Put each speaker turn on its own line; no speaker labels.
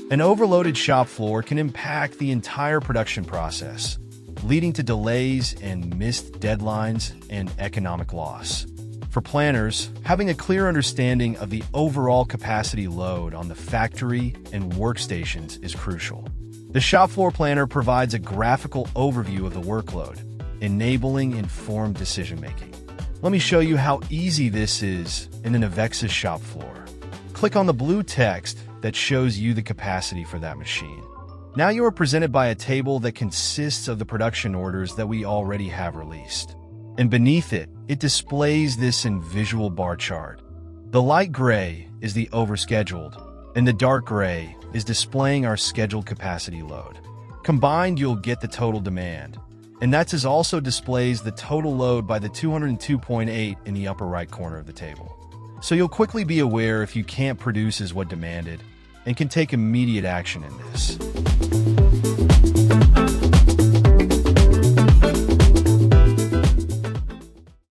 An overloaded shop floor can impact the entire production process, leading to delays and missed deadlines and economic loss. For planners, having a clear understanding of the overall capacity load on the factory and workstations is crucial. The shop floor planner provides a graphical overview of the workload, enabling informed decision-making. Let me show you how easy this is in an Avexa's shop floor. Click on the blue text that shows you the capacity for that machine. Now you are presented by a table that consists of the production orders that we already have released. And beneath it, it displays this in visual bar chart. The light gray is the overscheduled, and the dark gray is displaying our scheduled capacity load. Combined, you'll get the total demand. And that also displays the total load by the 202.8 in the upper right corner of the table. So you'll quickly be aware if you can't produce as what demanded and can take immediate action in this.